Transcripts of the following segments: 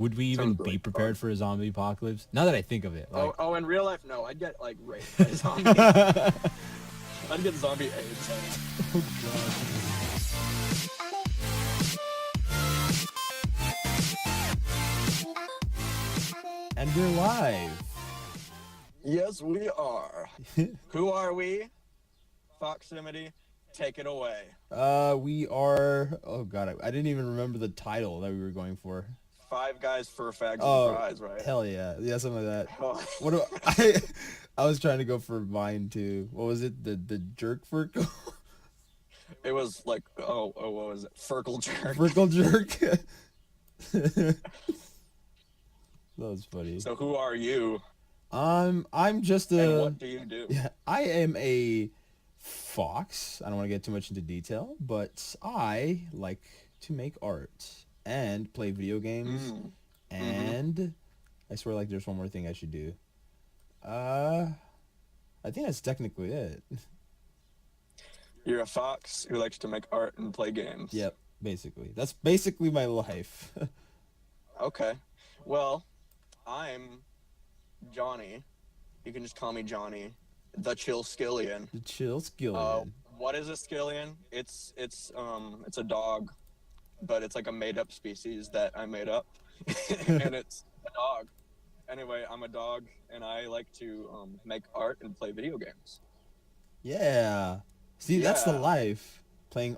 Would we even Sounds be really prepared fun. for a zombie apocalypse? Now that I think of it, like. In real life, no. I'd get like raped by zombies. I'd get zombie AIDS. Oh god. And we're live. Yes, we are. Who are we? Foximity, take it away. We are. Oh god, I didn't even remember the title that we were going for. Five guys for fags and Oh, fries, right? hell yeah, yeah, something like that. Oh. What do I? I was trying to go for mine too. What was it? The jerk furkle? It was like, what was it? Furkle jerk. Furkle jerk. That was funny. So who are you? I'm just And a. what do you do? Yeah, I am a fox. I don't want to get too much into detail, but I like to make art and play video games. And I swear, like, there's one more thing I should do. I think that's technically it. You're a fox who likes to make art and play games. Yep, basically. That's basically my life. Okay. Well, I'm Johnny. You can just call me Johnny, the Chill Skillion. The chill skillion. What is a skillion? It's a dog, but it's like a made-up species that I made up, and it's a dog. Anyway, I'm a dog, and I like to make art and play video games. Yeah. See, that's the Yeah. life. Playing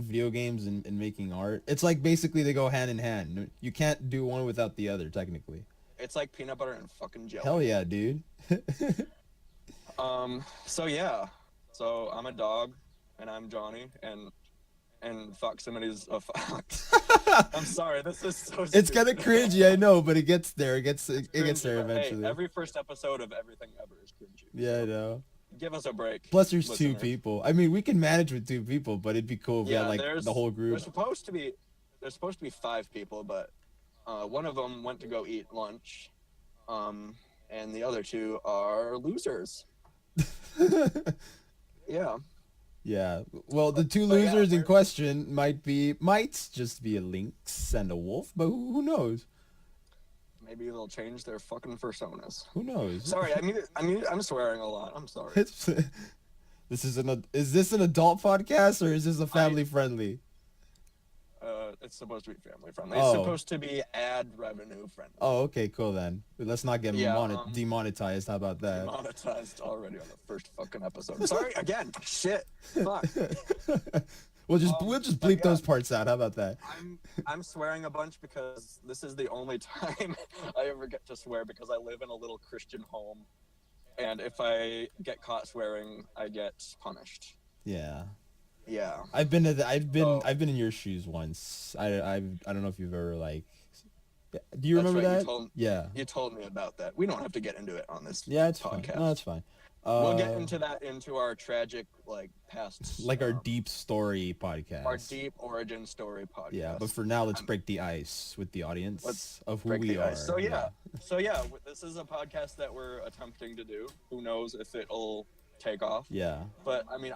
video games and making art. It's like basically they go hand in hand. You can't do one without the other, technically. It's like peanut butter and fucking jelly. Hell yeah, dude. So yeah. So I'm a dog, and I'm Johnny, and Foximity's a fox. I'm sorry, this is so stupid. It's kind of cringy, I know, but it gets there. It gets there Cringy, but eventually. Hey, every first episode of everything ever is cringy. Yeah, I know. Give us a break. Plus, there's two listeners. people. I mean, we can manage with two people, but it'd be cool if we had like the whole group. There's supposed to be 5 people, but one of them went to go eat lunch, and the other 2 are losers. Yeah. Yeah. Well, the two But yeah, losers in we're- question might just be a lynx and a wolf, but who knows? Maybe they'll change their fucking personas. Who knows? Sorry, I'm swearing a lot. I'm sorry. It's, is this an adult podcast or is this a family friendly? It's supposed to be family friendly. Oh. It's supposed to be ad revenue friendly. Oh, okay, cool then. Let's not get Yeah, demonetized. How about that? Monetized already on the first fucking episode. Sorry again. Shit. Fuck. we'll just bleep those parts out. How about that? I'm swearing a bunch because this is the only time I ever get to swear because I live in a little Christian home, and if I get caught swearing, I get punished. Yeah. Yeah. I've been in your shoes once. I don't know if you've ever like. Do you remember right, that? Yeah. You told me about that. We don't have to get into it on this. Yeah, it's podcast. fine. No, it's fine. We'll get into our tragic past, like our deep story podcast. our deep origin story podcast. Yeah, but for now, let's break the ice with the audience of who break we the are. ice. So yeah, this is a podcast that we're attempting to do. Who knows if it'll take off? Yeah. But I mean,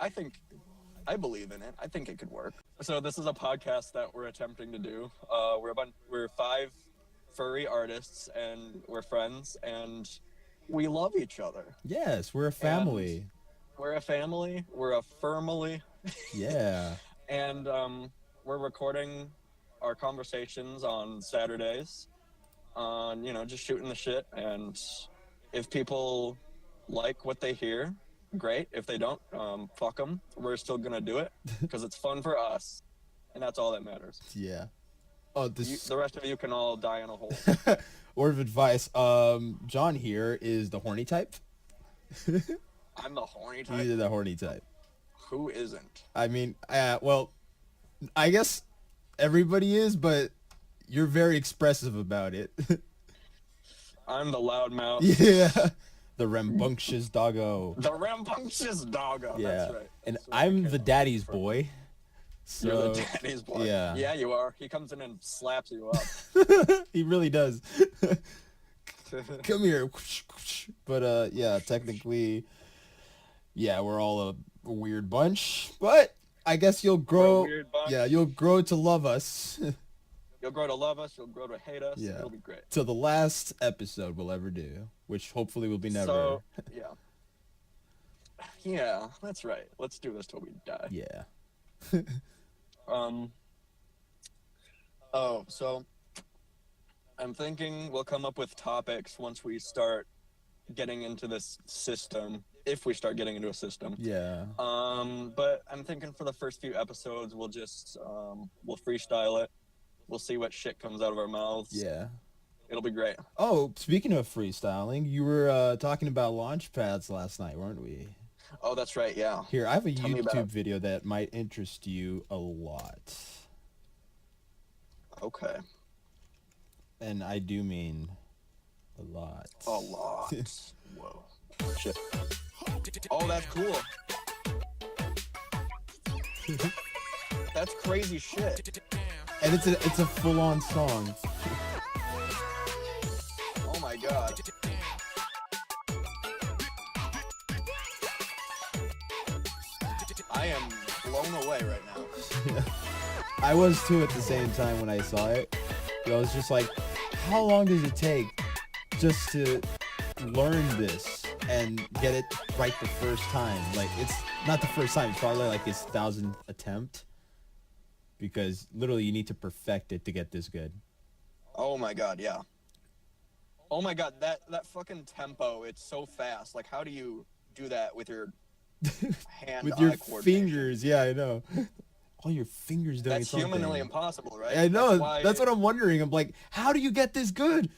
I believe in it. I think it could work. So this is a podcast that we're attempting to do. We're 5 furry artists, and we're friends, and we love each other. Yes, we're a family. And we're a family. We're a firmly. Yeah. And we're recording our conversations on Saturdays, on just shooting the shit. And if people like what they hear, great. If they don't, fuck them. We're still gonna do it because it's fun for us, and that's all that matters. Yeah. Oh, The rest of you can all die in a hole. Word of advice. John here is the horny type. I'm the horny type. He's the horny type. Who isn't? I mean, well, I guess everybody is, but you're very expressive about it. I'm the loudmouth. Yeah. The rambunctious doggo. The rambunctious doggo. Yeah. That's right. And That's what I I'm came the up daddy's for. boy. So, You're the daddy's boy. Yeah. Yeah, you are. He comes in and slaps you up. He really does. Come here. But yeah, technically, yeah, we're all a weird bunch. But I guess you'll grow. weird bunch. Yeah, you'll grow to love us. You'll grow to love us. You'll grow to hate us. Yeah. It'll be great. Till the last episode we'll ever do, which hopefully will be never. So, yeah. Yeah, that's right. Let's do this till we die. Yeah. Oh, so I'm thinking we'll come up with topics once we start getting into this system, if we start getting into a system. Yeah. But I'm thinking for the first few episodes, we'll just, we'll freestyle it. We'll see what shit comes out of our mouths. Yeah. It'll be great. Oh, speaking of freestyling, you were talking about launch pads last night, weren't we? Oh, that's right, yeah. Here, I have a YouTube video that might interest you a lot. Okay. And I do mean a lot. A lot. Whoa. Shit. Oh, that's cool. That's crazy shit. And it's a full-on song. Oh my god. I am blown away right now. Yeah. I was too at the same time when I saw it. I was just like, how long does it take just to learn this and get it right the first time? Like, it's not the first time, it's probably like his 1,000th attempt. Because literally you need to perfect it to get this good. Oh my god, yeah. Oh my god, that fucking tempo, it's so fast. Like, how do you do that with your hand with your coordination? fingers? Yeah, I know. All your fingers doing That's something. humanly impossible, right? I know. That's what I'm wondering. I'm like, how do you get this good?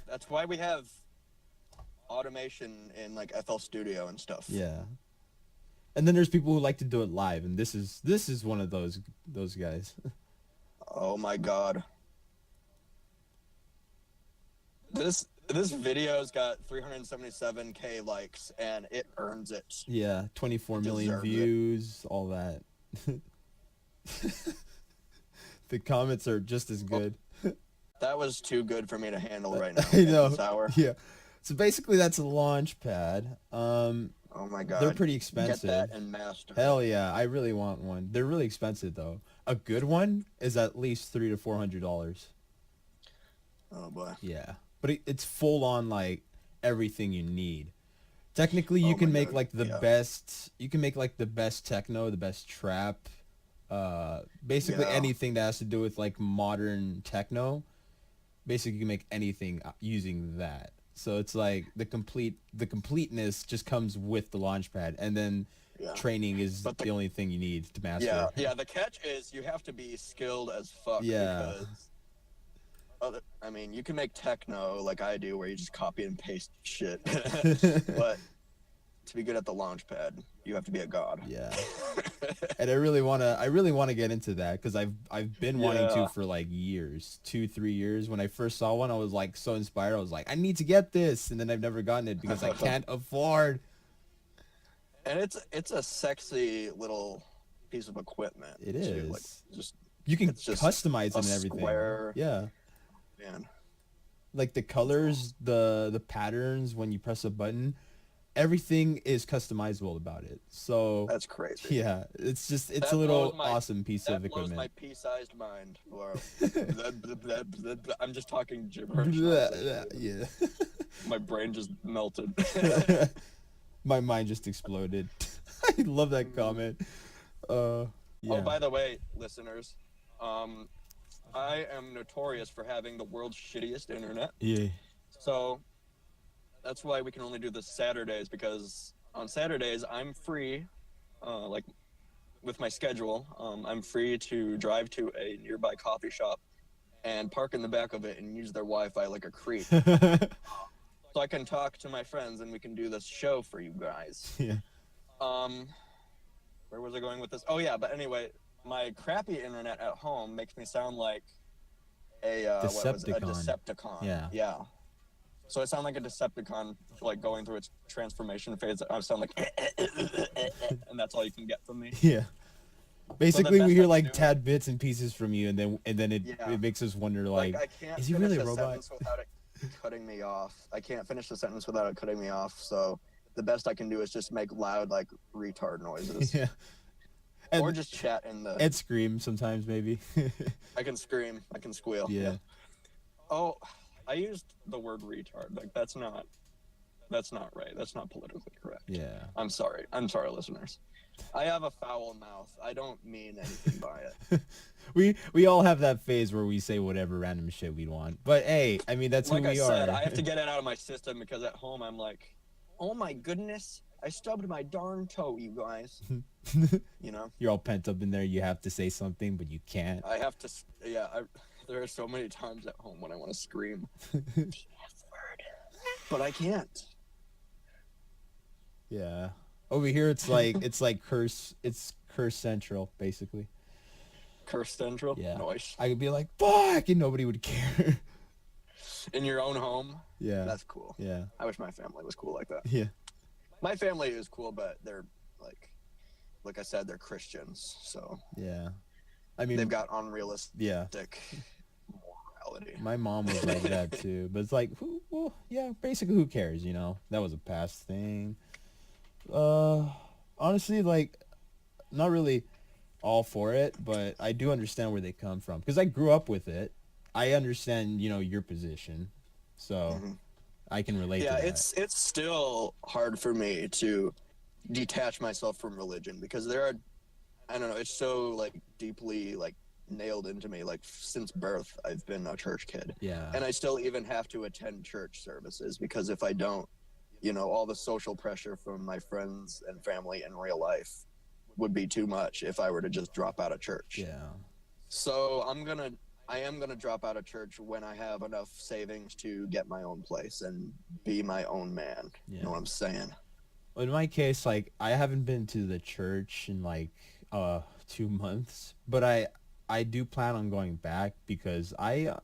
That's why we have automation in like FL Studio and stuff. Yeah. And then there's people who like to do it live, and this is one of those guys. Oh my god. This video's got 377k likes, and it earns it. Yeah, 24 million views, all that. The comments are just as good. That was too good for me to handle right now. I know. This hour. Yeah. So basically, that's a launch pad. Oh my god. They're pretty expensive. Get that and master. Hell yeah, I really want one. They're really expensive though. A good one is at least $300 to $400. Oh boy. Yeah, but it's full on like everything you need. Technically, you can make like the best. You can make like the best techno, the best trap. Basically anything that has to do with like modern techno. Basically, you can make anything using that. So it's like the completeness just comes with the launchpad, and then training is the only thing you need to master. Yeah. The catch is you have to be skilled as fuck. Yeah. Because I mean, you can make techno like I do, where you just copy and paste shit. But to be good at the launchpad, you have to be a god. Yeah. And I really wanna get into that because I've been wanting to for like years, 2-3 years. When I first saw one, I was like so inspired. I was like, I need to get this, and then I've never gotten it because I can't afford. And it's a sexy little piece of equipment. It is. Like, just you can customize it and everything. Square. Yeah. Man. Like the colors, the patterns when you press a button. Everything is customizable about it. So that's crazy. Yeah, it's a little awesome piece of equipment. That blows my pea-sized mind. I'm just talking gibberish. Yeah. My brain just melted. My mind just exploded. I love that comment. Yeah. Oh, by the way, listeners, I am notorious for having the world's shittiest internet. Yeah. So that's why we can only do this Saturdays, because on Saturdays I'm free, like with my schedule, I'm free to drive to a nearby coffee shop and park in the back of it and use their Wi-Fi like a creep. So I can talk to my friends and we can do this show for you guys. Yeah. Where was I going with this? Oh yeah, but anyway, my crappy internet at home makes me sound like a Decepticon. Yeah. Yeah. So I sound like a Decepticon, like going through its transformation phase. I sound like, and that's all you can get from me. Yeah. Basically, we hear like tad bits and pieces from you, and then it makes us wonder, like I can't is he really a robot? Sentence without it cutting me off. I can't finish the sentence without it cutting me off. So the best I can do is just make loud, like retard noises. Yeah. or just chat in the. And scream sometimes, maybe. I can scream. I can squeal. Yeah. Oh, I used the word retard. Like that's not right. That's not politically correct. Yeah. I'm sorry, listeners. I have a foul mouth. I don't mean anything by it. We all have that phase where we say whatever random shit we want. But hey, I mean that's like who we I said, are. I have to get it out of my system because at home I'm like, oh my goodness, I stubbed my darn toe, you guys. You know? You're all pent up in there. You have to say something, but you can't. I have to. Yeah, there are so many times at home when I want to scream. The F word. But I can't. Yeah. Over here, it's like curse. It's curse central, basically. Curse central. Yeah. Noise. I could be like fuck, and nobody would care. In your own home. Yeah. That's cool. Yeah. I wish my family was cool like that. Yeah. My family is cool, but they're like I said, they're Christians, so yeah. I mean, they've got unrealistic morality. My mom was like that too, but it's like, basically, who cares? You know, that was a past thing. Honestly, like, not really all for it, but I do understand where they come from because I grew up with it. I understand, your position, so I can relate to that. Yeah, it's still hard for me to detach myself from religion because there are, I don't know, it's so like deeply like nailed into me. Like since birth, I've been a church kid. Yeah. And I still even have to attend church services because if I don't, all the social pressure from my friends and family in real life would be too much if I were to just drop out of church. Yeah. So I am gonna drop out of church when I have enough savings to get my own place and be my own man. Yeah. You know what I'm saying? In my case, like, I haven't been to the church in like 2 months, but I do plan on going back because I'm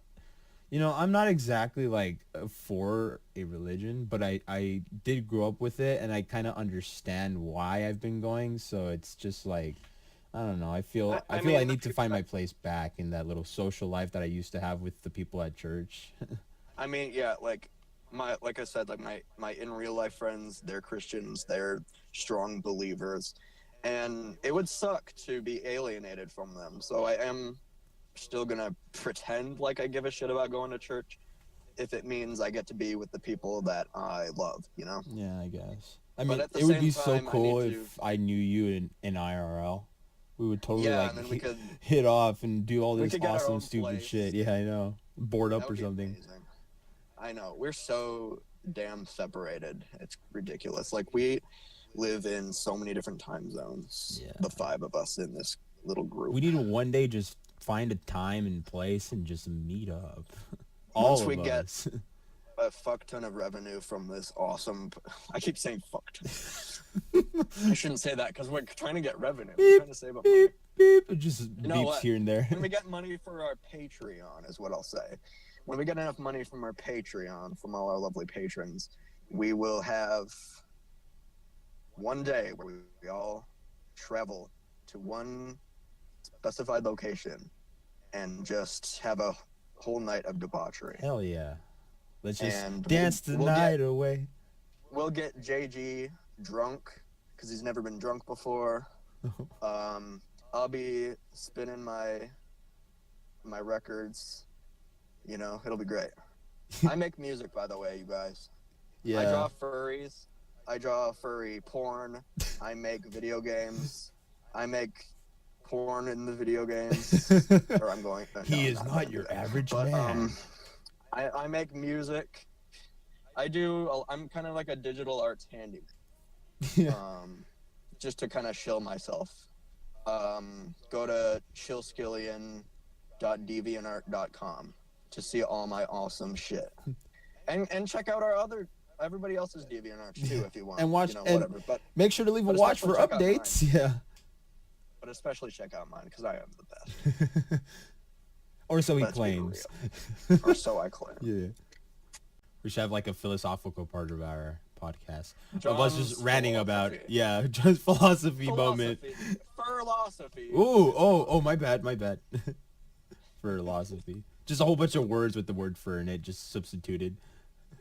not exactly like for a religion, but I did grow up with it and I kind of understand why I've been going. So it's just like, I don't know. I feel I need to find my place back in that little social life that I used to have with the people at church. I mean, yeah, like I said, like my in real life friends, they're Christians, they're strong believers, and it would suck to be alienated from them. So I am still gonna pretend like I give a shit about going to church if it means I get to be with the people that I love, Yeah, I guess. I mean, at the it would same be so time, cool if I knew you in IRL. We would totally and then we could hit off and do all this could get our awesome own stupid place. shit. Yeah, I know. Board up That or would be something. amazing. I know. We're so damn separated. It's ridiculous. Like we live in so many different time zones. Yeah. The 5 of us in this little group. We need to one day just find a time and place and just meet up. Once all we of get us. a fuck ton of revenue from this awesome. I keep saying fuck ton. I shouldn't say that because we're trying to get revenue. We're trying to save up money. Beep. It just beeps what? here and there. When we get money for our Patreon, is what I'll say. When we get enough money from our Patreon, from all our lovely patrons, we will have one day where we all travel to one specified location and just have a whole night of debauchery. Hell yeah. Let's just And dance the night away. We'll get JG drunk because he's never been drunk before. I'll be spinning my records. It'll be great. I make music, by the way, you guys. Yeah. I draw furries. I draw furry porn. I make video games. I make porn in the video games. Or I'm going. No, he is not your average man. I make music. I'm kind of like a digital arts handyman. Just to kind of shill myself. Go to chillskillian.deviantart.com to see all my awesome shit. And check out everybody else's DeviantArts too if you want. And watch whatever. But make sure to leave a watch for updates. Yeah. But especially check out mine because I am the best. Or so he claims. Or so I claim. Yeah. We should have like a philosophical part of our podcast. John's of us just ranting about philosophy. Just philosophy moment. Philosophy. Oh, my bad. Philosophy. Just a whole bunch of words with the word fur in it, just substituted.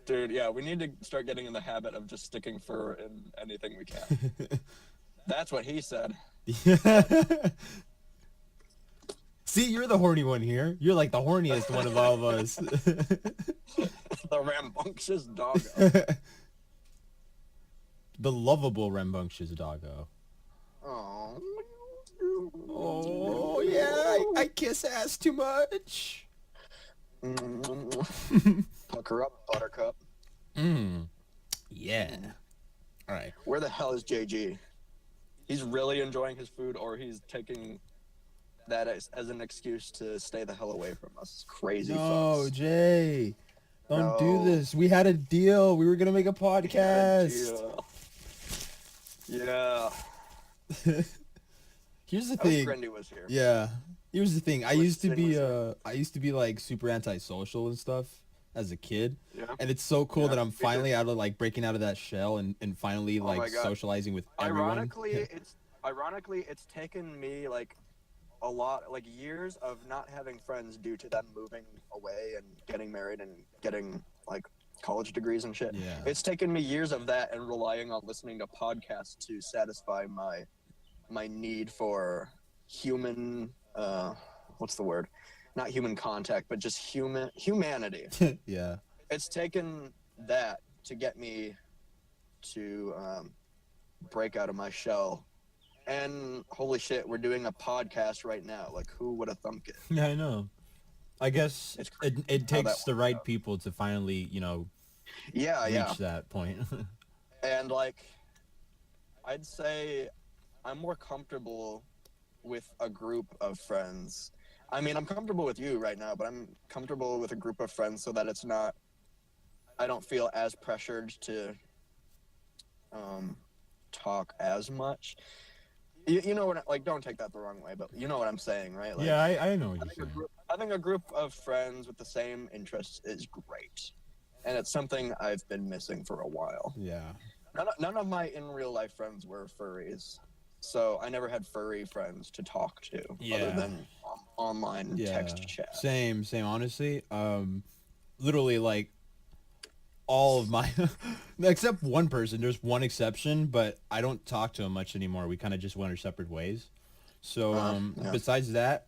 Dude, yeah, we need to start getting in the habit of just sticking fur in anything we can. That's what he said. See, you're the horny one here. You're like the horniest one of all of us. The rambunctious doggo. The lovable rambunctious doggo. Oh. Oh yeah, I kiss ass too much. Pucker up, buttercup. Yeah. All right. Where the hell is JG? He's really enjoying his food, or he's taking that as an excuse to stay the hell away from us. Crazy No, fucks. Jay. Don't do this. We had a deal. We were going to make a podcast. Yeah. Here's the I wish thing. Grindy was here. Yeah. Here's the thing. I used to Sing be like super antisocial and stuff as a kid. Yeah. And it's so cool that I'm me finally out of like breaking out of that shell and finally Oh like my God. socializing with everyone. Ironically, it's taken me like a lot, like years of not having friends due to them moving away and getting married and getting like college degrees and shit. Yeah. It's taken me years of that and relying on listening to podcasts to satisfy my need for human what's the word? Not human contact, but just humanity. Yeah. It's taken that to get me to break out of my shell. And holy shit, we're doing a podcast right now. Like, who would have thunk it? Yeah, I know. I guess it takes the right people to finally, reach that point. And like, I'd say I'm more comfortable with a group of friends. I mean, I'm comfortable with you right now, but I'm comfortable with a group of friends so that it's not, I don't feel as pressured to talk as much. You know what? Like, don't take that the wrong way, but you know what I'm saying, right? Like, yeah, I know what you're saying. I think a group of friends with the same interests is great, and it's something I've been missing for a while. Yeah. None of my in real life friends were furries, so I never had furry friends to talk to other than online text chat. Same. Honestly, literally like all of my, except one person. There's one exception, but I don't talk to him much anymore. We kind of just went our separate ways. So besides that,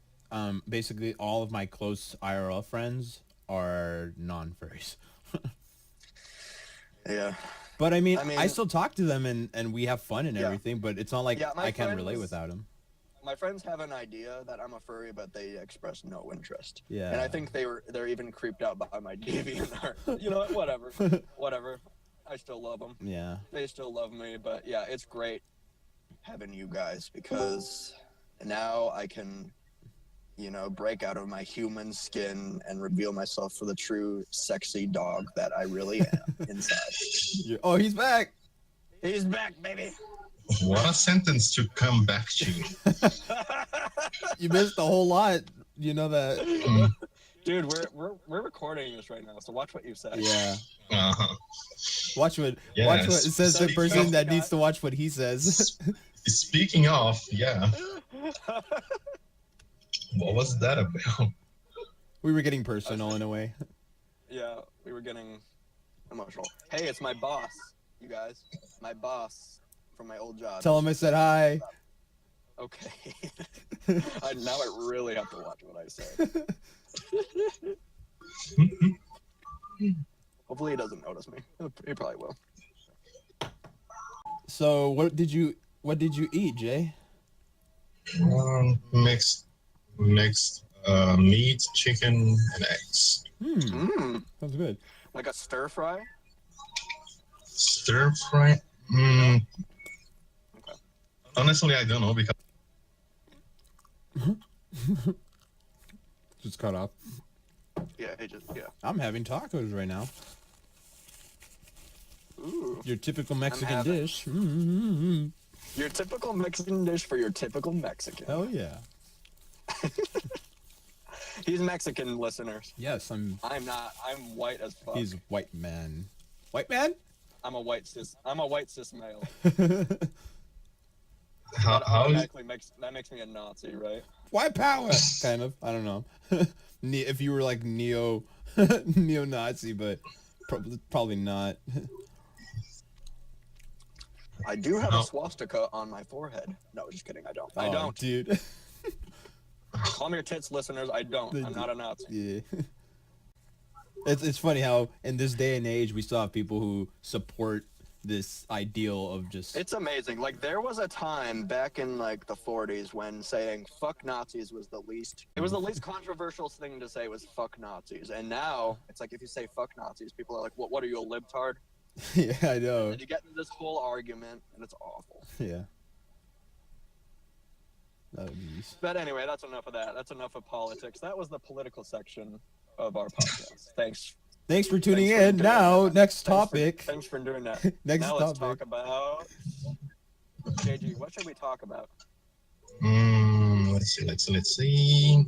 basically all of my close IRL friends are non-furries. Yeah. But I mean, I still talk to them and we have fun and everything, but it's not like I can't relate without them. My friends have an idea that I'm a furry, but they express no interest. Yeah. And I think they're even creeped out by my Deviantart. You know what? Whatever. I still love them. Yeah. They still love me, but yeah, it's great having you guys because now I can, break out of my human skin and reveal myself for the true sexy dog that I really am inside. Oh, he's back. He's back, baby. What a sentence to come back to. You missed a whole lot. You know that. Dude, we're recording this right now, so watch what you say. Yeah. Uh-huh. Watch what it says. The person that needs to watch what he says. Speaking of, yeah. What was that about? We were getting personal in a way. Yeah, we were getting emotional. Hey, it's my boss, you guys. My boss from my old job. Tell him I said hi. Okay. Now I really have to watch what I say. Hopefully he doesn't notice me. He probably will. So what did you eat, Jay? Mixed meat, chicken, and eggs. Sounds good. Like a stir fry? Stir fry? Okay. Honestly, I don't know because Just cut off. Yeah. I'm having tacos right now. Ooh. Your typical Mexican dish. Your typical Mexican dish for your typical Mexican. Hell yeah. He's Mexican, listeners. Yes, I'm not. I'm white as fuck. He's white man. White man? I'm a white cis male. That makes me a Nazi, right? White power, kind of. I don't know. If you were like neo-Nazi, but probably not. I do have No. a swastika on my forehead. No, just kidding. I don't. I Oh, don't. dude. Calm your tits, listeners. I don't. I'm not a Nazi. Yeah. It's funny how in this day and age we still have people who support this ideal of just. It's amazing. Like, there was a time back in, like, the 40s when saying fuck Nazis was the least... It was the least controversial thing to say was fuck Nazis. And now, it's like, if you say fuck Nazis, people are like, what are you, a libtard? Yeah, I know. And you get into this whole argument, and it's awful. Yeah. That would be... But anyway, that's enough of that. That's enough of politics. That was the political section of our podcast. Thanks. Thanks for tuning Thanks for in. doing Now, that. next topic. Thanks for doing that. Next now let's topic. talk about... JG, what should we talk about? Let's see.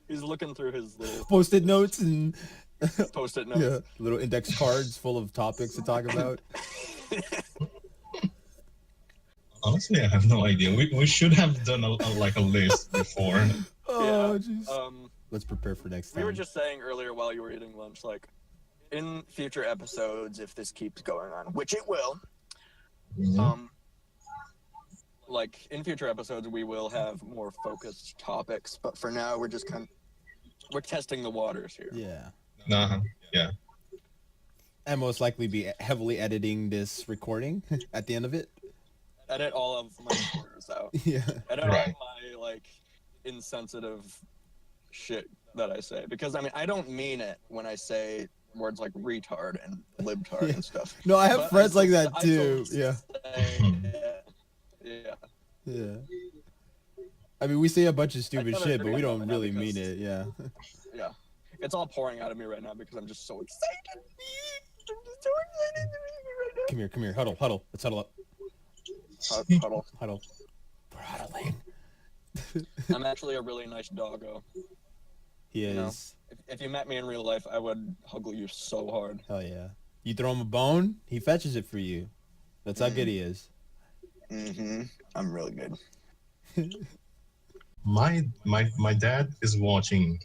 He's looking through his little Post-it notes and post-it notes. yeah, little index cards full of topics to talk about. Honestly, I have no idea. We should have done a list before. Oh, jeez. Let's prepare for next time. We were just saying earlier while you were eating lunch, like, in future episodes, if this keeps going on, which it will, Mhm. like, in future episodes, we will have more focused topics, but for now, we're just we're testing the waters here. Yeah. Yeah. And most likely be heavily editing this recording at the end of it. Edit all of my quarters out. Yeah. Edit Right. all my, like, insensitive shit that I say. Because, I mean, I don't mean it when I say words like retard and libtard Yeah. and stuff. No, I have But friends like still- that I too. still Yeah. say- yeah. Yeah. I mean, we say a bunch of stupid kinda shit, but we agree don't on that really because- mean it. Yeah. Yeah. It's all pouring out of me right now because I'm just so excited. I'm just so excited to be here right Come here, come here. Huddle. Let's huddle up. now. Huddle. Huddle. We're huddling. I'm actually a really nice doggo. He is. You know? If you met me in real life, I would huggle you so hard. Hell yeah. You throw him a bone, he fetches it for you. That's how good he is. Mm-hmm. I'm really good. My dad is watching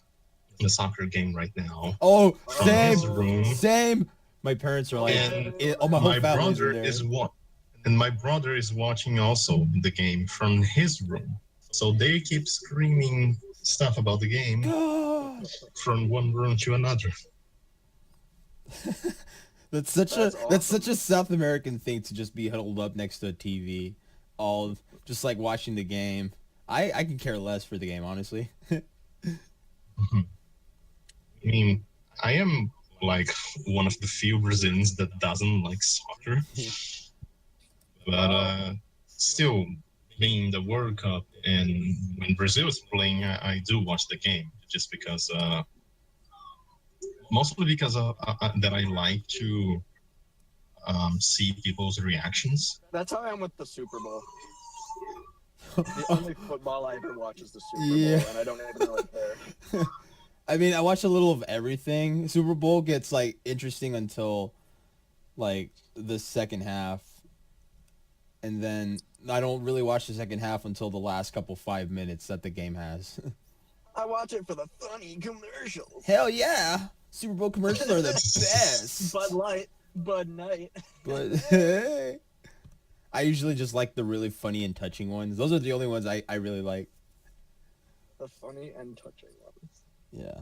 the soccer game right now. Oh, From same. his room. Same. My parents are like, And my whole my family's brother in there. my brother is watching also the game from his room. So they keep screaming stuff about the game God. from one room to another. That's such That's a South American thing to just be huddled up next to a TV, all just like watching the game. I can care less for the game, honestly. I mean, I am like one of the few Brazilians that doesn't like soccer. But still, being the World Cup and when Brazil is playing, I do watch the game just because, mostly because that I like to see people's reactions. That's how I am with the Super Bowl. The only football I ever watch is the Super Bowl, Yeah. and I don't even really care. I mean, I watch a little of everything. Super Bowl gets like interesting until like the second half. And then I don't really watch the second half until the last couple 5 minutes that the game has. I watch it for the funny commercials. Hell yeah. Super Bowl commercials are the best. Bud Light, Bud Night. But I usually just like the really funny and touching ones. Those are the only ones I really like. The funny and touching ones. Yeah.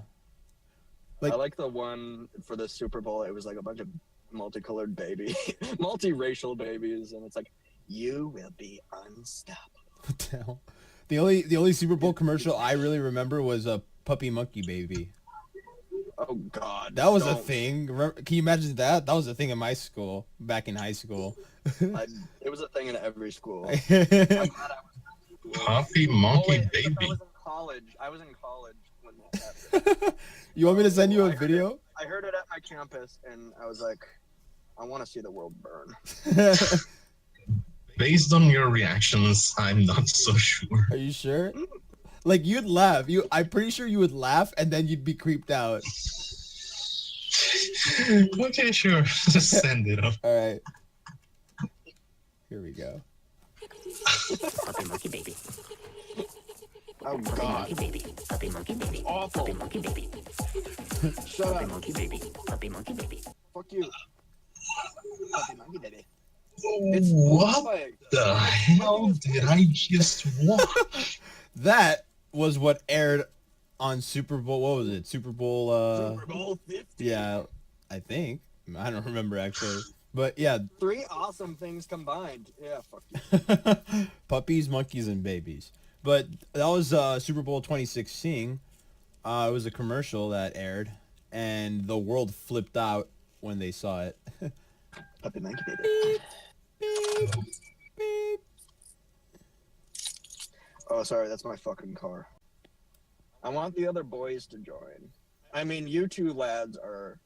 I like the one for the Super Bowl. It was like a bunch of multicolored multiracial babies, and it's like, you will be unstoppable. What the hell? The only Super Bowl commercial I really remember was a Puppy Monkey Baby. Oh God, That was a don't. thing. Can you imagine that? That was a thing in my school back in high school. It was a thing in every school. I'm glad I was in school. Puppy Monkey Oh, wait, I Baby. was in college. I was in college when that happened. You want me to send you I a heard video? I heard it at my campus, and I was like, I want to see the world burn. Based on your reactions, I'm not so sure. Are you sure? Like you'd laugh. I'm pretty sure you would laugh and then you'd be creeped out. Okay, sure. Just send it up. All right. Here we go. Puppy monkey baby. Oh Puppy God, monkey baby. Puppy monkey baby. awful. Puppy monkey baby. Shut Puppy up. monkey baby. Puppy monkey baby. Fuck you. Puppy monkey baby. What like, the hell did I just watch? That was what aired on Super Bowl. What was it? Super Bowl. Super Bowl 50. Yeah, I think. I don't remember actually, but yeah. 3 awesome things combined. Yeah, fuck you. Puppies, monkeys, and babies. But that was Super Bowl 2016. It was a commercial that aired, and the world flipped out when they saw it. Puppy monkey baby. Beep, beep. Oh, sorry, that's my fucking car. I want the other boys to join. I mean, you two lads are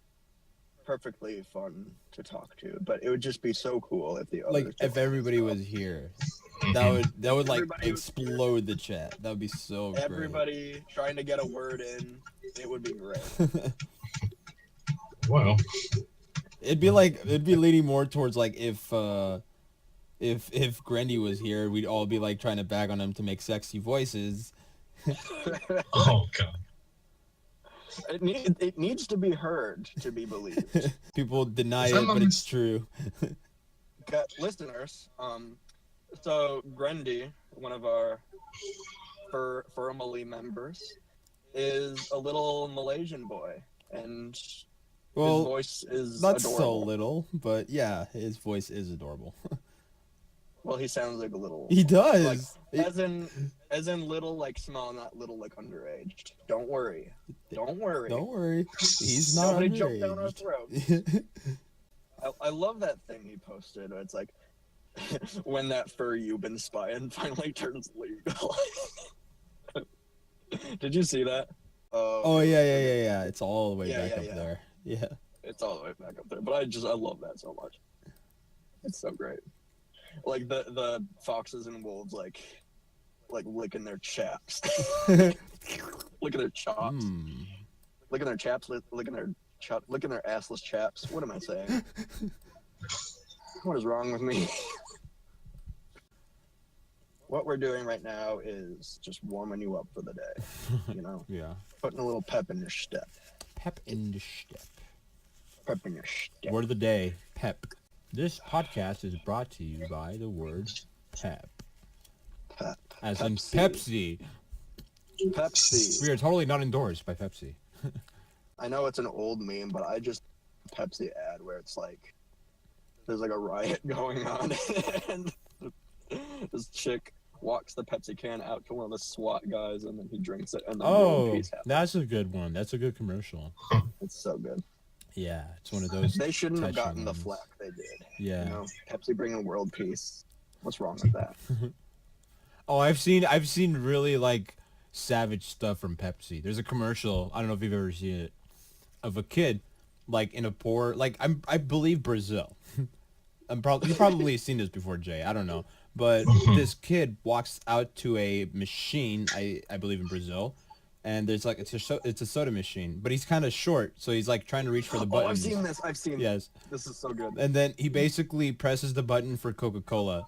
perfectly fun to talk to, but it would just be so cool if the others Like if joined everybody as well. was here, that would like Everybody was here. explode the chat. That would be so great. Everybody trying to get a word in, it would be great. Well, it'd be leaning more towards like if Grandy was here, we'd all be like trying to bag on him to make sexy voices. oh god. It needs to be heard to be believed. People deny it, but it's true. Listeners, so Grandy, one of our Furry members, is a little Malaysian boy, and his voice is not adorable. so little, but yeah, his voice is adorable. Well, he sounds like a little. He does. Like, as in little, like small, not little, like underaged. Don't worry. Don't worry. Don't worry. He's not Nobody underage. jump down our throats. I love that thing he posted. It's like when that fur you've been spying finally turns legal. Did you see that? Oh yeah. It's all the way back up there. Yeah. It's all the way back up there. But I love that so much. It's so great. Like the foxes and wolves like licking their chaps. Licking their chops. Licking their chaps, licking their assless chaps. What am I saying? What is wrong with me? What we're doing right now is just warming you up for the day. You know? Yeah. Putting a little pep in your step. Pep in the step. Pep in your step. Word of the day, pep. This podcast is brought to you by the word pep. Pep. As in Pepsi. Pepsi. We are totally not endorsed by Pepsi. I know it's an old meme, but I just Pepsi ad where it's like there's like a riot going on and this chick walks the Pepsi can out to one of the SWAT guys and then he drinks it and then peace happens. That's a good one. That's a good commercial. It's so good. Yeah, it's one of those. They shouldn't have gotten ones. the flack they did. Yeah. You know, Pepsi bringing world peace. What's wrong with that? Oh, I've seen really like savage stuff from Pepsi. There's a commercial, I don't know if you've ever seen it, of a kid like in a poor, like I believe Brazil. You've probably seen this before, Jay. I don't know. But this kid walks out to a machine, I believe in Brazil, and there's like it's a soda machine, but he's kind of short, so he's like trying to reach for the button. Oh, I've seen this. Yes. This is so good. And then he basically presses the button for Coca-Cola,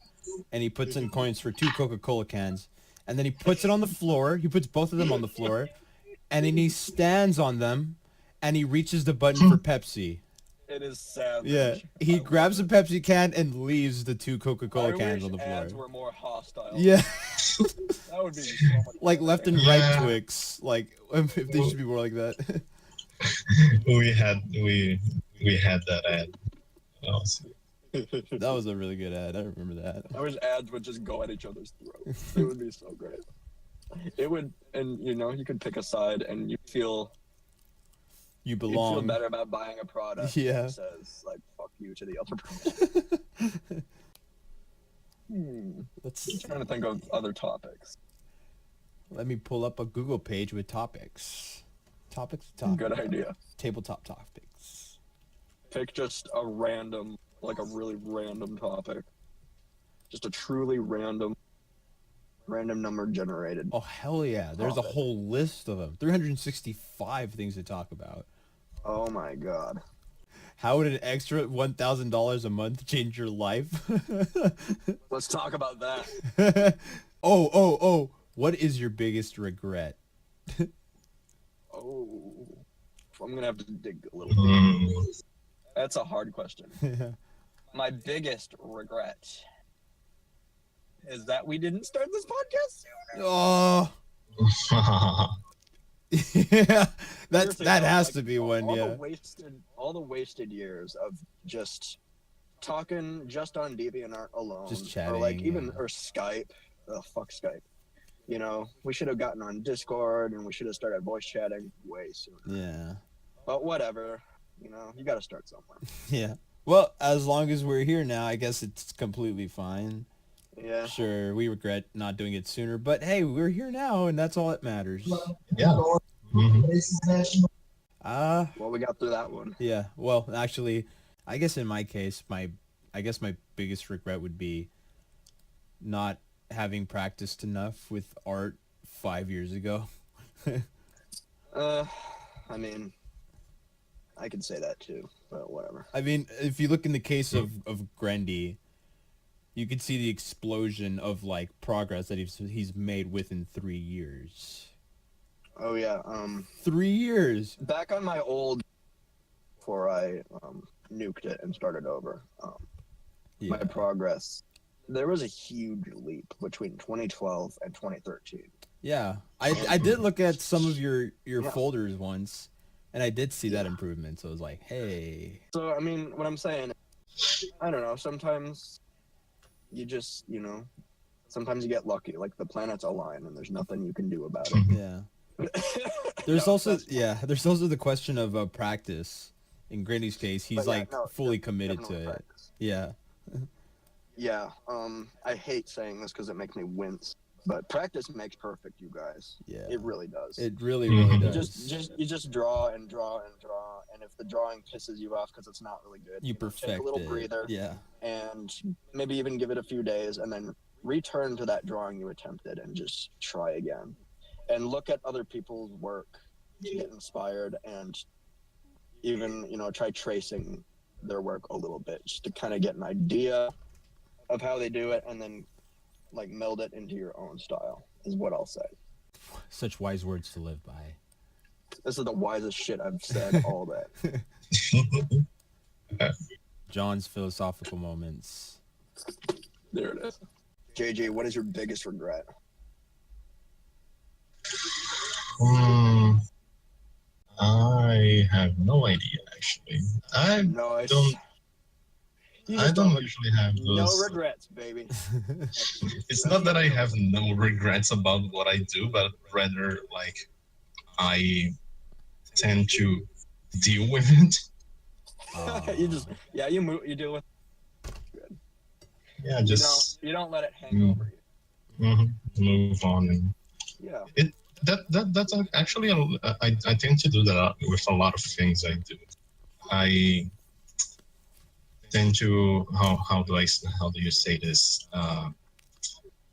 and he puts in coins for 2 Coca-Cola cans, and then he puts it on the floor. He puts both of them on the floor, and then he stands on them, and he reaches the button for Pepsi. It is savage. Yeah, he grabs a Pepsi can and leaves the 2 Coca-Cola cans on the floor. Ads were more hostile. Yeah. That would be so much Like better. left and right Twix. Like if they should be more like that. we had that ad. That was a really good ad. I remember that. I wish ads would just go at each other's throats. It would be so great. It would, and you know, you could pick a side and you feel You you'd feel belong. better about buying a product Yeah. that says like fuck you to the other product. Let's Trying to think of other topics. let me pull up a Google page with topics. Topics. Good idea. Tabletop topics. Pick just a random, like a really random topic. Just a truly random number generated. Oh hell yeah! There's a Topic. whole list of them. 365 things to talk about. Oh my god. How would an extra $1,000 a month change your life? Let's talk about that. Oh! What is your biggest regret? Oh. I'm gonna have to dig a little bit. That's a hard question. My biggest regret is that we didn't start this podcast sooner. Oh. Yeah, Seriously, that though, has like, to be one. all Yeah. all the wasted years of just talking just on Deviantart alone, Just chatting, or like even yeah. or Skype. Fuck Skype. You know, we should have gotten on Discord and we should have started voice chatting way sooner. Yeah. But whatever, you know, you got to start somewhere. Yeah. Well, as long as we're here now, I guess it's completely fine. Yeah. Sure, we regret not doing it sooner, but hey, we're here now, and that's all that matters. Yeah. Mhm. Well, we got through that one. Yeah. Well, actually, I guess in my case, my biggest regret would be not having practiced enough with art 5 years ago. I mean, I could say that too, but whatever. I mean, if you look in the case of Grendy, you can see the explosion of like progress that he's made within 3 years. Oh yeah. 3 years. Back on my old, before I nuked it and started over, my progress, there was a huge leap between 2012 and 2013. Yeah, I did look at some of your Yeah. folders once, and I did see that improvement. So I was like, hey. So I mean, what I'm saying, I don't know. Sometimes you just, you know, sometimes you get lucky. Like the planets align, and there's nothing you can do about it. Yeah. There's also the question of practice. In Grandy's case, he's fully committed to it. Practice. Yeah. Yeah. I hate saying this because it makes me wince, but practice makes perfect, you guys. Yeah. It really does. It really does. You just draw and draw and draw, and if the drawing pisses you off because it's not really good, You perfect take a little it. breather, Yeah. and maybe even give it a few days, and then return to that drawing you attempted and just try again, and look at other people's work to get inspired, and even, you know, try tracing their work a little bit just to kind of get an idea of how they do it, and then like meld it into your own style is what I'll say. Such wise words to live by. This is the wisest shit I've said all day. John's philosophical moments. There it is. JJ, what is your biggest regret? I have no idea, actually. I Nice. don't usually have those. No regrets, baby. It's not that I have no regrets about what I do, but rather like I tend to deal with it. You deal with. Yeah, just you don't let it hang over you. move on. And Yeah. That's actually I tend to do that with a lot of things I do. I tend to how do you say this?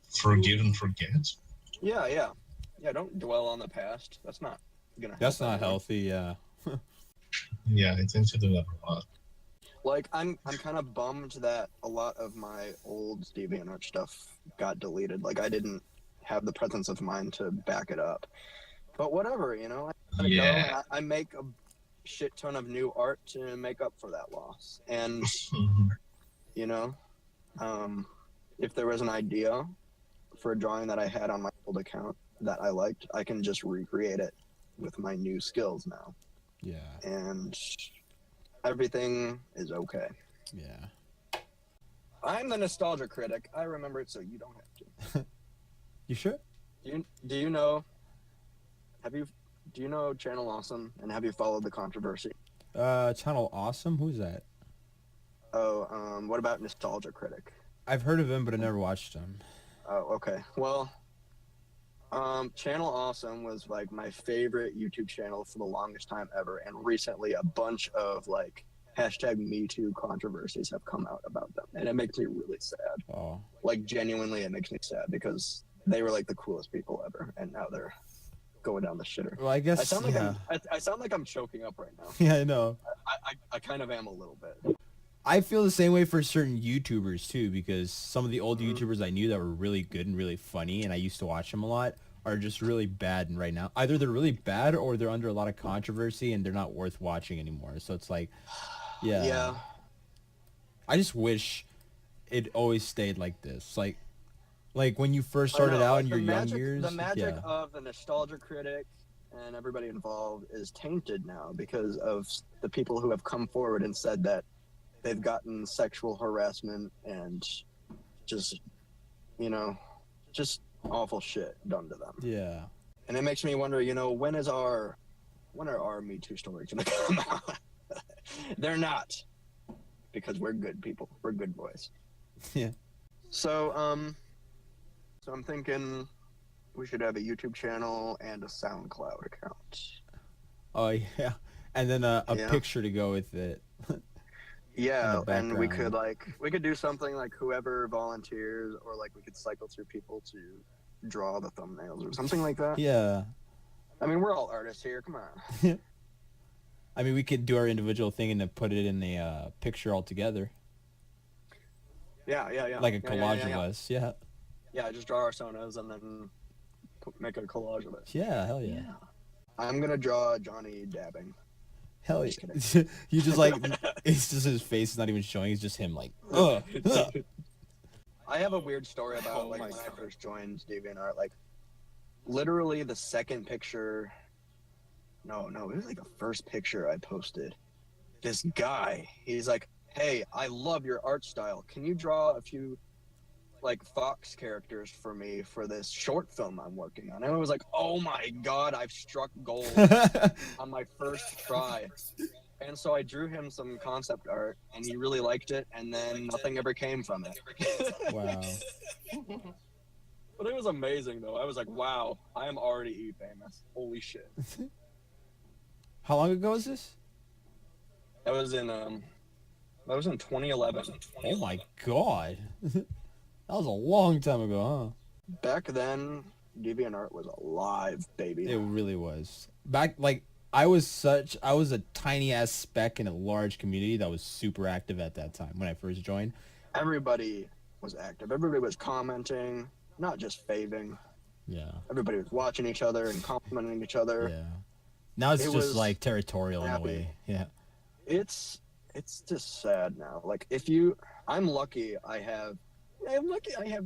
Forgive and forget. Yeah. Don't dwell on the past. That's not gonna. That's help not anyone. healthy. Yeah. Yeah, I tend to do that a lot. Like I'm kind of bummed that a lot of my old Deviantart stuff got deleted. Like I didn't have the presence of mind to back it up. But whatever, you know. I let it go, and I make a shit ton of new art to make up for that loss. And you know, if there was an idea for a drawing that I had on my old account that I liked, I can just recreate it with my new skills now. Yeah. And everything is okay. Yeah. I'm the nostalgia critic. I remember it, so you don't have to. You sure? Do you know Channel Awesome, and have you followed the controversy? Channel Awesome? Who's that? Oh, what about Nostalgia Critic? I've heard of him, but I never watched him. Oh, okay. Well, Channel Awesome was like my favorite YouTube channel for the longest time ever, and recently a bunch of like #MeToo controversies have come out about them, and it makes me really sad. Oh. Like genuinely, it makes me sad because they were like the coolest people ever, and now they're going down the shitter. Well, I guess. I sound like I'm choking up right now. Yeah, I know. I kind of am a little bit. I feel the same way for certain YouTubers too, because some of the old YouTubers I knew that were really good and really funny, and I used to watch them a lot, are just really bad. And right now, either they're really bad or they're under a lot of controversy and they're not worth watching anymore. So it's like, yeah. I just wish it always stayed like this. Like when you first I started know, out like, in your young years. the magic Yeah. of the nostalgia critic and everybody involved is tainted now because of the people who have come forward and said that they've gotten sexual harassment and just, you know, just awful shit done to them. Yeah. And it makes me wonder, you know, when are our Me Too stories gonna come out? They're not, because we're good people. We're good boys. Yeah. So I'm thinking we should have a YouTube channel and a SoundCloud account. Oh yeah. And then a Yeah. picture to go with it. Yeah, and we background. could do something like whoever volunteers, or like we could cycle through people to draw the thumbnails or something like that. Yeah. I mean, we're all artists here. Come on. I mean, we could do our individual thing and then put it in a picture all together, Yeah. like a Yeah, collage yeah. of us. Yeah. Yeah, just draw our sonas and then make a collage of it. Yeah. Hell yeah. I'm gonna draw Johnny dabbing. Hell Just yeah. You just like, it's just his face is not even showing. It's just him like, ugh. I have a weird story about Oh like my when I God. first joined Deviantart. Like, literally the second picture. No, it was like the first picture I posted. This guy, he's like, "Hey, I love your art style. Can you draw a few like Fox characters for me for this short film I'm working on?" And I was like, "Oh my god, I've struck gold on my first try." And so I drew him some concept art, and he really liked it, and then nothing ever came from it. Wow. But it was amazing, though. I was like, wow, I am already E-famous. Holy shit. How long ago was this? That was in 2011. Oh my god. That was a long time ago, Back then, DeviantArt was alive, baby. huh? It really was. Back, like, I was a tiny ass speck in a large community that was super active at that time when I first joined. Everybody was active. Everybody was commenting, not just faving. Yeah. Everybody was watching each other and complimenting each other. Yeah. Now it's It just was like territorial in a happy. way. Yeah. It's just sad now. Like, I'm lucky I have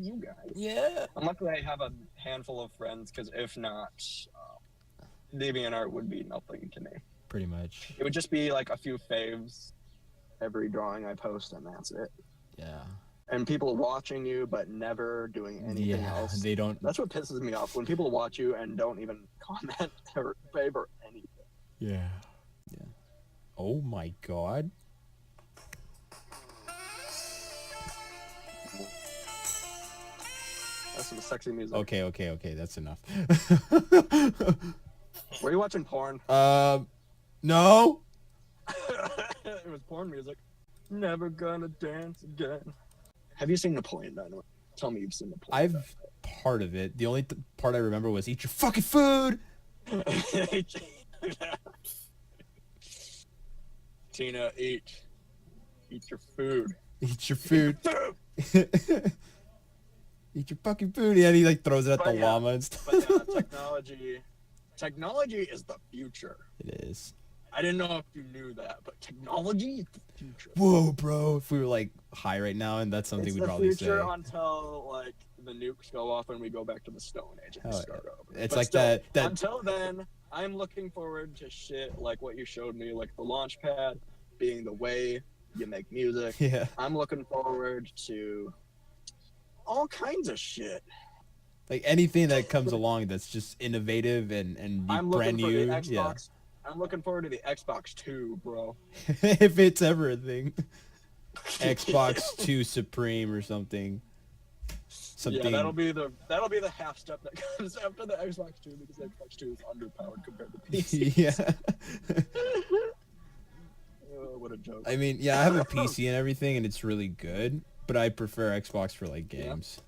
you guys. Yeah. I'm lucky I have a handful of friends, because if not, DeviantArt would be nothing to me. Pretty much. It would just be like a few faves every drawing I post, and that's it. Yeah. And people watching you but never doing anything Yeah. else. They don't. That's what pisses me off, when people watch you and don't even comment or fave or anything. Yeah. Yeah. Oh my god. That's some sexy music. Okay. That's enough. Were you watching porn? No. It was porn music. Never gonna dance again. Have you seen Napoleon Dynamite? Tell me you've seen Napoleon. I've part of it. The only part I remember was eat your fucking food. Tina, eat your food. Eat your food. Eat your fucking food. And he like throws it at But the yeah, llama and stuff. But technology is the future. It is. I didn't know if you knew that, but technology is the future. Whoa, bro. If we were like high right now, and that's something It's we'd the probably future say. until like the nukes go off and we go back to the Stone Age and Hell yeah. start over. It's But like still, that. Until then, I'm looking forward to shit like what you showed me, like the launch pad being the way you make music. Yeah. I'm looking forward to all kinds of shit. Like anything that comes along that's just innovative and I'm brand looking for new. the Yeah. Xbox. I'm looking forward to the Xbox 2, bro. If it's ever a thing. Xbox 2 Supreme or something. Something. Yeah, that'll be the half step that comes after the Xbox 2, because the Xbox 2 is underpowered compared to PC. Yeah. Oh, what a joke. I mean, yeah, I have a PC and everything, and it's really good, but I prefer Xbox for like games.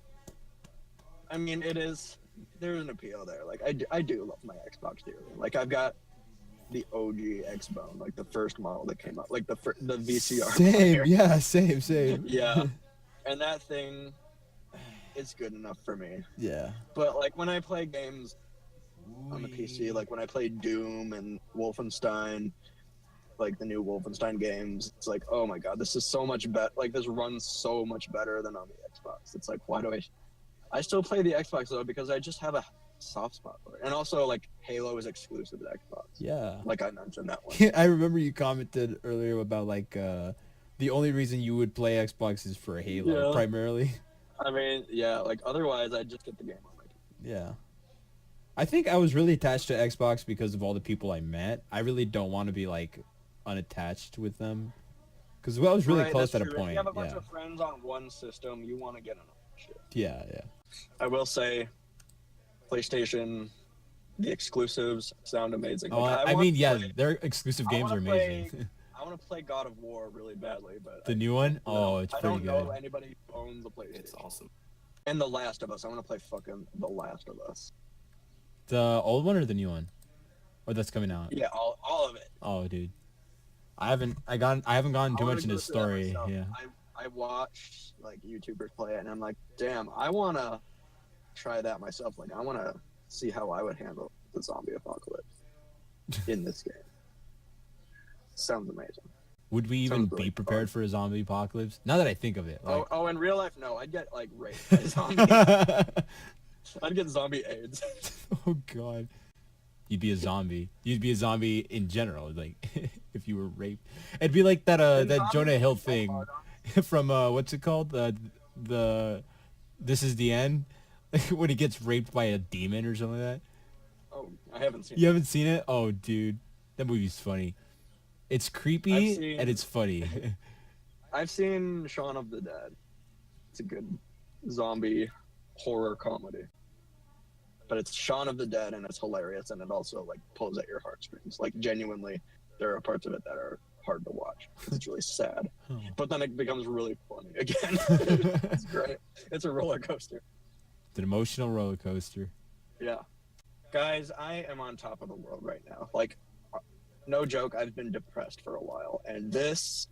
I mean, there's an appeal there. Like, I do love my Xbox dearly. Like, I've got the OG Xbone, like the first model that came out, like the VCR. Same, player. yeah, same. Yeah, and that thing is good enough for me. Yeah. But like when I play games on the PC, like when I play Doom and Wolfenstein, like the new Wolfenstein games. It's like, oh my god, this is so much better. Like this runs so much better than on the Xbox. It's like, why do I still play the Xbox though because I just have a soft spot for it. And also like Halo is exclusive to Xbox. Yeah. Like I mentioned that one. I remember you commented earlier about like the only reason you would play Xbox is for Halo Yeah. primarily. I mean, yeah, like otherwise I'd just get the game on my TV. Yeah. I think I was really attached to Xbox because of all the people I met. I really don't want to be like unattached with them. Because I was really Right, close that's at a true. point. If you have a bunch Yeah. of friends on one system, you want to get on shit. Yeah, yeah. I will say, PlayStation, the exclusives sound amazing. Oh, Like, I mean, yeah, play, their exclusive games are amazing. I want to play God of War really badly, but The new one? Oh, it's I pretty don't good. know anybody who owns a PlayStation. It's awesome. And The Last of Us. I want to play fucking The Last of Us. The old one or the new one? Or that's coming out? Yeah, all of it. Oh, dude. I haven't gone too I wanna much into go the through that story. myself. Yeah. I watched like YouTubers play it, and I'm like, damn, I want to try that myself. Like, I want to see how I would handle the zombie apocalypse in this game. Sounds amazing. Would we even Sounds be really prepared fun. for a zombie apocalypse? Now that I think of it. Like... Oh, in real life, no. I'd get like raped by zombies. I'd get zombie AIDS. Oh god. You'd be a zombie. You'd be a zombie in general, like if you were raped. It'd be like that that zombies Jonah Hill so thing hard from what's it called? The This Is the End? When he gets raped by a demon or something like that. Oh, I haven't seen You haven't seen it? Oh dude. That movie's funny. It's creepy and it's funny. I've seen Shaun of the Dead. It's a good zombie horror comedy. But it's Shaun of the Dead and it's hilarious and it also like pulls at your heartstrings. Like genuinely, there are parts of it that are hard to watch because it's really sad. Oh. But then it becomes really funny again. It's great. It's a roller coaster. It's an emotional roller coaster. Yeah. Guys, I am on top of the world right now. Like, no joke, I've been depressed for a while. And this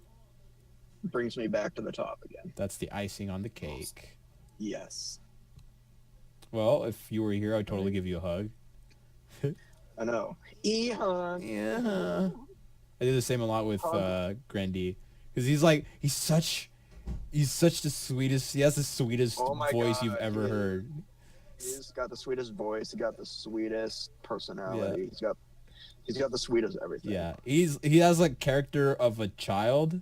brings me back to the top again. That's the icing on the cake. Yes. Well, if you were here, I'd totally give you a hug. I know. E-hug. Yeah. I do the same a lot with Grandy. Because he's such the sweetest, he has the sweetest Oh my voice God, you've ever he is. heard. He's got the sweetest voice. He got the sweetest personality. Yeah. He's got the sweetest everything. Yeah. He has like character of a child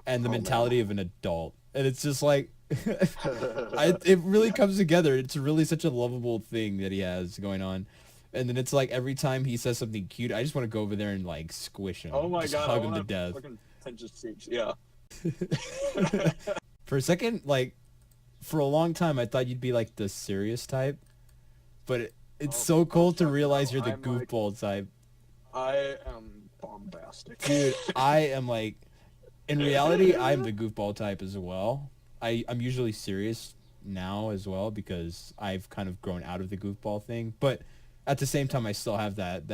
and the Oh, mentality of an adult. And it's just like, it really comes together. It's really such a lovable thing that he has going on. And then it's like every time he says something cute, I just want to go over there and like squish him. Oh my just God. hug I him to wanna death. fucking pinch his cheeks. Yeah. For a second, like, for a long time, I thought you'd be like the serious type. But it's so cool to realize you're the I'm like- goofball type. I am bombastic. Dude, I am like, in reality, I'm the goofball type as well. I'm usually serious now as well because I've kind of grown out of the goofball thing. But at the same time, I still have that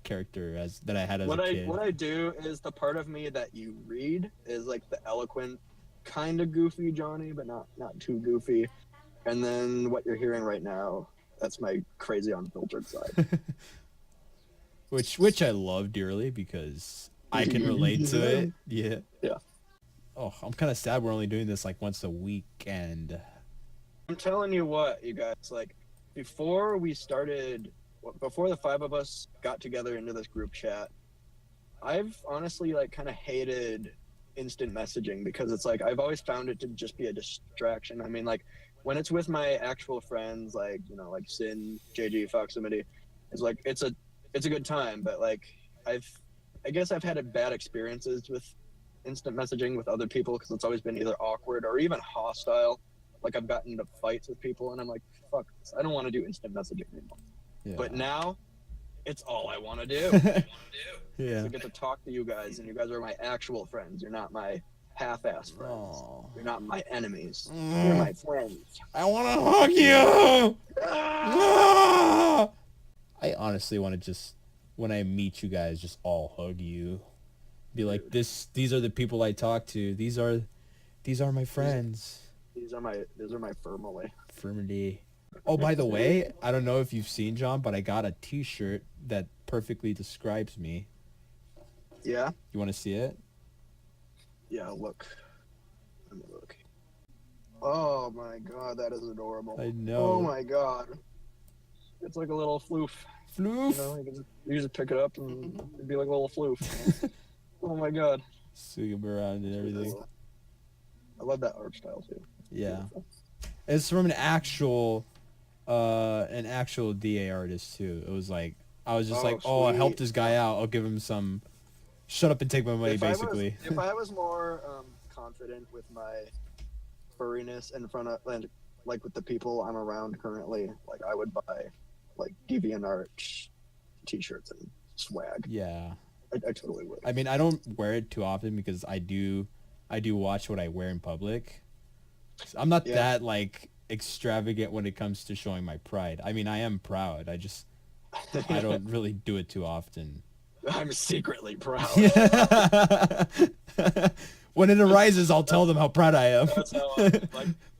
character that I had as a kid. What I do is the part of me that you read is like the eloquent, kind of goofy Johnny, but not too goofy. And then what you're hearing right now, that's my crazy unfiltered side. Which I love dearly because I can relate to it. Yeah. Yeah. Oh, I'm kind of sad we're only doing this like once a week, and I'm telling you what, you guys, like before the five of us got together into this group chat, I've honestly like kind of hated instant messaging because it's like I've always found it to just be a distraction. I mean, like when it's with my actual friends, like like Sin, JG, Foximity, it's like it's a good time. But like I guess I've had bad experiences with instant messaging with other people because it's always been either awkward or even hostile. Like I've gotten into fights with people and I'm like, fuck this. I don't want to do instant messaging anymore. yeah. But now it's all I want to do. yeah. I get to talk to you guys, and you guys are my actual friends. You're not my half-ass friends. Oh. You're not my enemies. You're my friends. I want to hug you. Ah! I honestly want to just, when I meet you guys, just all hug you. Be like, these are the people I talk to. These are my friends. These are my family. Firmity. Oh, by the way, I don't know if you've seen, John, but I got a t-shirt that perfectly describes me. Yeah. You want to see it? Yeah. Look. Let me look. Oh my god, that is adorable. I know. Oh my god. It's like a little floof. Floof. You know, you just pick it up and it'd be like a little floof. Oh my god. Swing him around and everything. I love that art style too. Yeah. Beautiful. It's from an actual DA artist too. It was like I was just like, oh, I sweet. helped this guy out. I'll give him some. Shut up and take my money, basically. If I was more confident with my furriness in front of like with the people I'm around currently, like I would buy like Deviantart t-shirts and swag. Yeah. I totally would. I mean, I don't wear it too often because I do watch what I wear in public. I'm not that like extravagant when it comes to showing my pride. I mean, I am proud. I don't really do it too often. I'm secretly proud. When it arises, I'll tell them how proud I am. That's how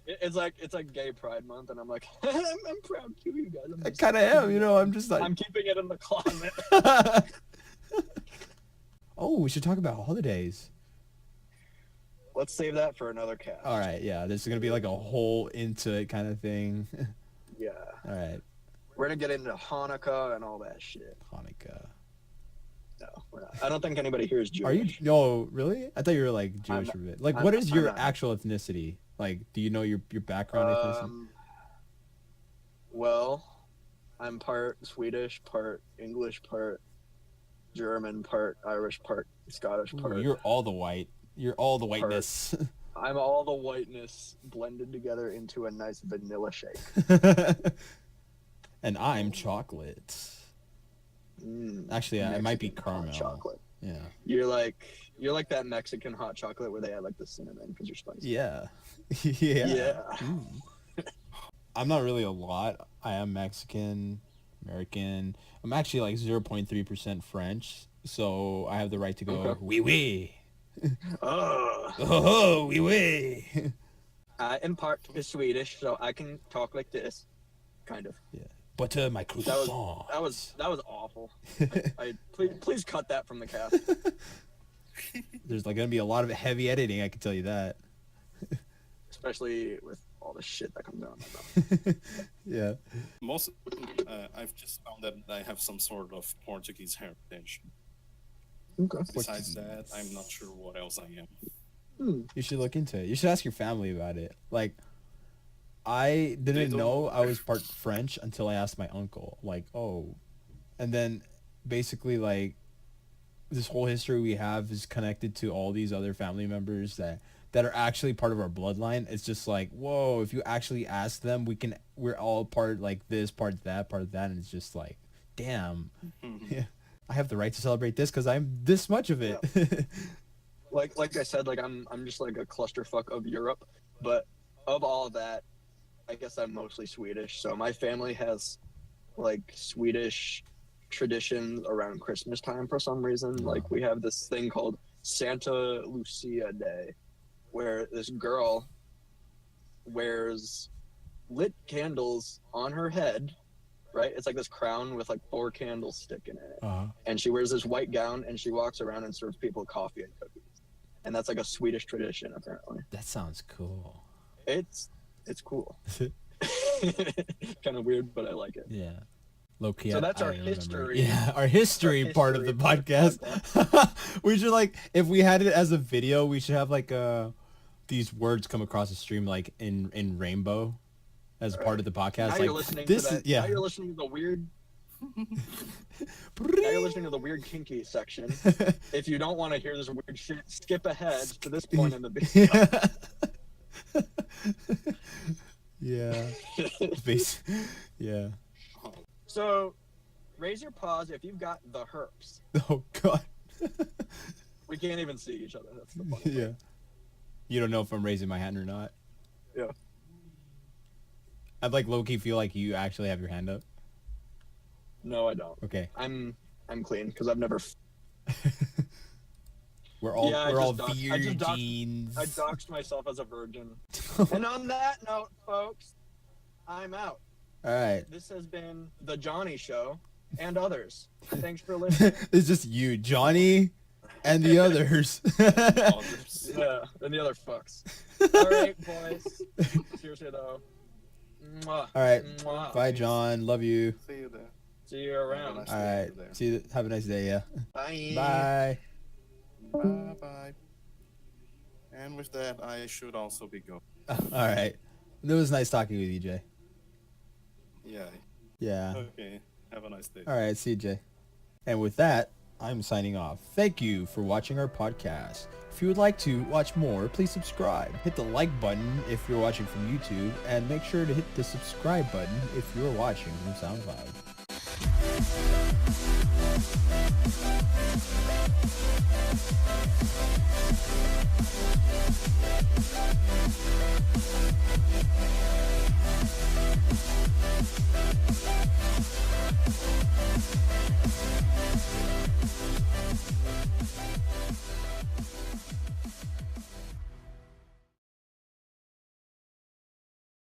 it's like Gay Pride Month, and I'm like, I'm proud too, you guys. I kind of am, you know. I'm just like, I'm keeping it in the closet. Oh, we should talk about holidays. Let's save that for another cast. All right, yeah. This is gonna be like a whole into it kind of thing. Yeah. All right. We're gonna get into Hanukkah and all that shit. Hanukkah. No, we're not. I don't think anybody here is Jewish. Are you? No, really? I thought you were like Jewish a bit. Like, what is your actual ethnicity? Like, do you know your background ethnicity? Well, I'm part Swedish, part English, part German, part Irish, part Scottish, part. You're all the white. You're all the whiteness. I'm all the whiteness blended together into a nice vanilla shake. And I'm chocolate. Actually, I might be caramel. Chocolate. Yeah. You're like that Mexican hot chocolate where they add like the cinnamon because you're spicy. Yeah. Yeah. Yeah. I'm not really a lot. I am Mexican, American. I'm actually like 0.3% French, so I have the right to go, oui, oui. Oh, oui, oui. I in part is Swedish, so I can talk like this, kind of. Yeah. Butter my croissant. That was awful. Please cut that from the cast. There's like gonna be a lot of heavy editing, I can tell you that. Especially with all the shit that comes out. Yeah. I've just found that I have some sort of Portuguese heritage. Okay. Besides that, I'm not sure what else I am. You should look into it. You should ask your family about it. Like, I didn't know I was part French until I asked my uncle. Like, oh. And then basically, like, this whole history we have is connected to all these other family members that are actually part of our bloodline. It's just like, whoa, if you actually ask them, we're all part like this, part that, and it's just like, damn. Yeah. I have the right to celebrate this because I'm this much of it. Yeah. like I said, like I'm just like a clusterfuck of Europe, but of all of that, I guess I'm mostly Swedish. So my family has like Swedish traditions around Christmas time for some reason. Like we have this thing called Santa Lucia Day, where this girl wears lit candles on her head. Right? It's like this crown with like 4 candles sticking in it. And she wears this white gown and she walks around and serves people coffee and cookies. And that's like a Swedish tradition, apparently. That sounds cool. It's cool. Kind of weird, but I like it. Yeah. Low-key, so that's I our remember. history. Yeah, our history part of the podcast. We should like, if we had it as a video, we should have like these words come across the stream like in rainbow. As part of the podcast, now like you're listening this to that, is yeah. Now you're listening to the weird. Now you're listening to the weird kinky section. If you don't want to hear this weird shit, skip ahead to this point in the video. Yeah. Yeah. So, raise your paws if you've got the herps. Oh God. We can't even see each other. That's the funny Yeah. part. You don't know if I'm raising my hand or not. Yeah. I'd like low-key feel like you actually have your hand up. No, I don't. Okay. I'm clean because I've never. We're all virgins. I doxed myself as a virgin. And on that note, folks, I'm out. All right. This has been the Johnny Show and others. Thanks for listening. It's just you, Johnny, and the others. Others. Yeah, and the other fucks. All right, boys. Seriously though. Mwah. All right. Mwah. Bye, John. Love you. See you there. See you around. nice All day right. over there. See you. Have a nice day. Yeah. Bye. Bye. Bye. Bye. And with that, I should also be going. All right. It was nice talking with you, Jay. Yeah. Yeah. Okay. Have a nice day. All right. See you, Jay. And with that, I'm signing off. Thank you for watching our podcast. If you would like to watch more, please subscribe. Hit the like button if you're watching from YouTube, and make sure to hit the subscribe button if you're watching from SoundCloud.